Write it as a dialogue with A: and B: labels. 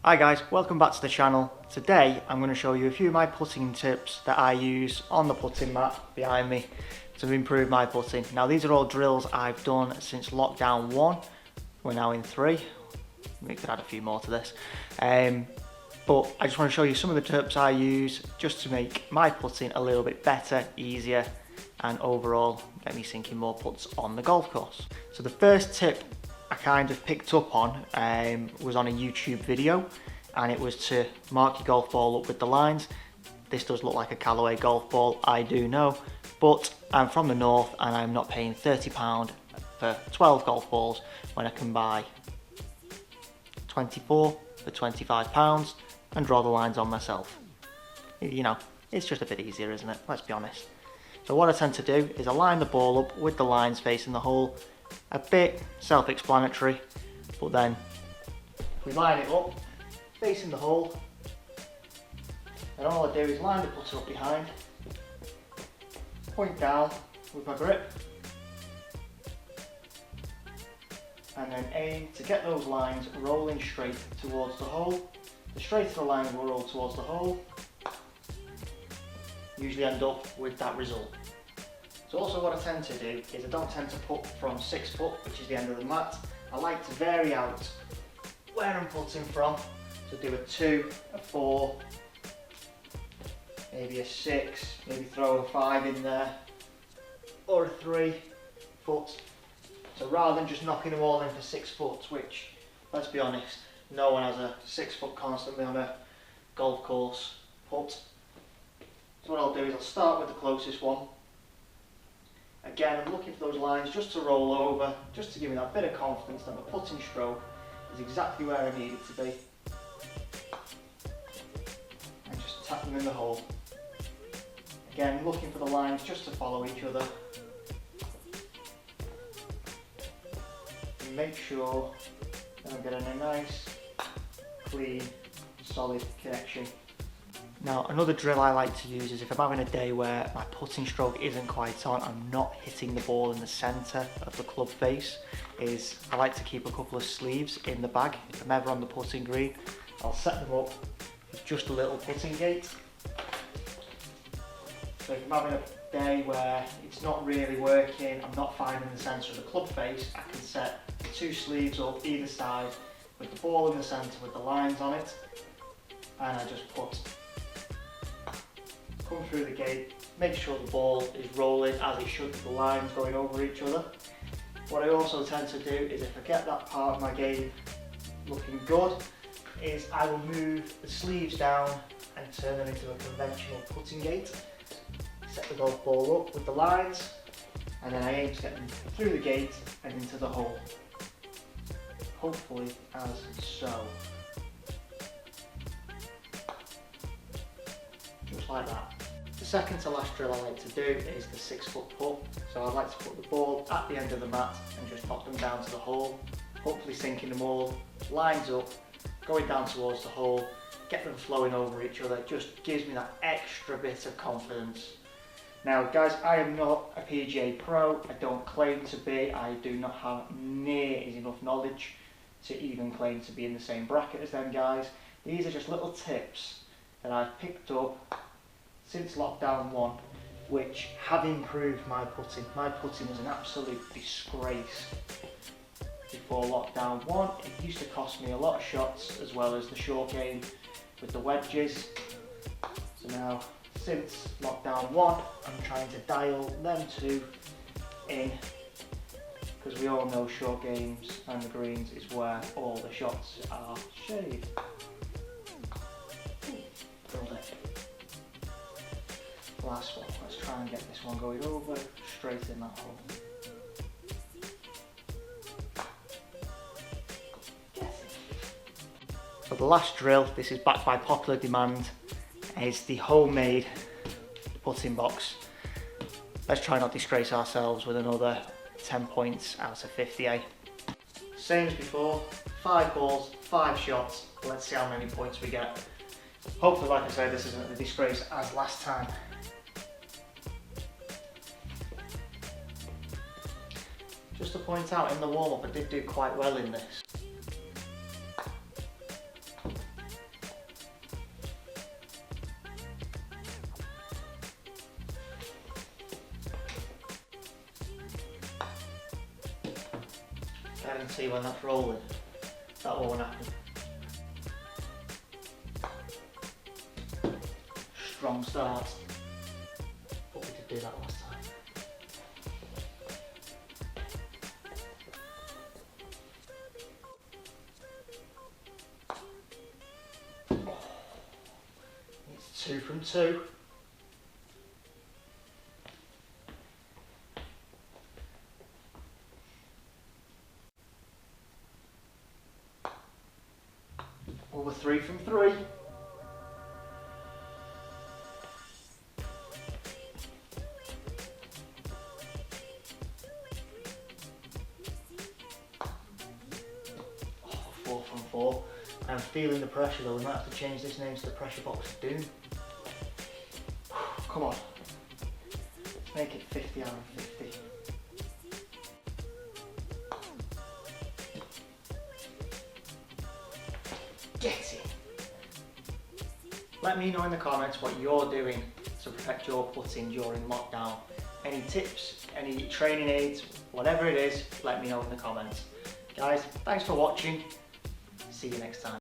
A: Hi guys, welcome back to the channel. Today I'm going to show you a few of my putting tips that I use on the putting mat behind me to improve my putting. Now these are all drills I've done since lockdown 1, we're now in 3, we could add a few more to this. But I just want to show you some of the tips I use just to make my putting a little bit better, easier, and overall get me sinking more putts on the golf course. So the first tip I kind of picked up on was on a YouTube video, and it was to mark your golf ball up with the lines. This does look like a Callaway golf ball, I do know, but I'm from the north and I'm not paying £30 for 12 golf balls when I can buy 24 for £25 and draw the lines on myself. You know, it's just a bit easier, isn't it? Let's be honest. So what I tend to do is I line the ball up with the lines facing the hole. A bit self-explanatory, but then we line it up facing the hole, and all I do is line the putter up behind, point down with my grip, and then aim to get those lines rolling straight towards the hole. The straighter the lines will roll towards the hole, usually end up with that result. So also what I tend to do is I don't tend to putt from 6 foot, which is the end of the mat. I like to vary out where I'm putting from. So do a 2, a 4, maybe a 6, maybe throw a 5 in there, or a 3 foot. So rather than just knocking them all in for 6 foot, which, let's be honest, no one has a 6 foot constantly on a golf course putt. So what I'll do is I'll start with the closest one. Again, I'm looking for those lines just to roll over, just to give me that bit of confidence that my putting stroke is exactly where I need it to be. And just tap them in the hole. Again, looking for the lines just to follow each other. And make sure that I'm getting a nice, clean, solid connection. Now another drill I like to use is if I'm having a day where my putting stroke isn't quite on, I'm not hitting the ball in the centre of the club face, is I like to keep a couple of sleeves in the bag. If I'm ever on the putting green, I'll set them up with just a little putting gate. So if I'm having a day where it's not really working, I'm not finding the centre of the club face, I can set 2 sleeves up either side with the ball in the centre with the lines on it, and I just put. Come through the gate, make sure the ball is rolling as it should with the lines going over each other. What I also tend to do is if I get that part of my game looking good, is I will move the sleeves down and turn them into a conventional putting gate. Set the golf ball up with the lines, and then I aim to get them through the gate and into the hole. Hopefully as so. Just like that. The second to last drill I like to do is the 6 foot putt. So I like to put the ball at the end of the mat and just knock them down to the hole, hopefully sinking them all, lines up, going down towards the hole, get them flowing over each other, just gives me that extra bit of confidence. Now guys, I am not a PGA pro, I don't claim to be, I do not have near enough knowledge to even claim to be in the same bracket as them guys. These are just little tips that I've picked up since lockdown 1, which have improved my putting. My putting was an absolute disgrace before lockdown 1. It used to cost me a lot of shots as well as the short game with the wedges. So now, since lockdown 1, I'm trying to dial them 2 in, because we all know short games and the greens is where all the shots are shaved. Last one, let's try and get this one going over, straight in that hole. So the last drill, this is backed by popular demand, is the homemade putting box. Let's try not disgrace ourselves with another 10 points out of 50, eh? Same as before, 5 balls, 5 shots, let's see how many points we get. Hopefully, like I said, this isn't a disgrace as last time. Just to point out, in the warm-up I did do quite well in this. guarantee when that's rolling, that won't happen. Strong start. But we did do that last time. It's 2 from 2. Over 3 from 3. Oh, 4 from 4. I'm feeling the pressure though. We might have to change this name to the Pressure Box of Doom. Come on. Make it 50 out of 50. Get it! Let me know in the comments what you're doing to protect your putting during lockdown. Any tips, any training aids, whatever it is, let me know in the comments. Guys, thanks for watching. See you next time.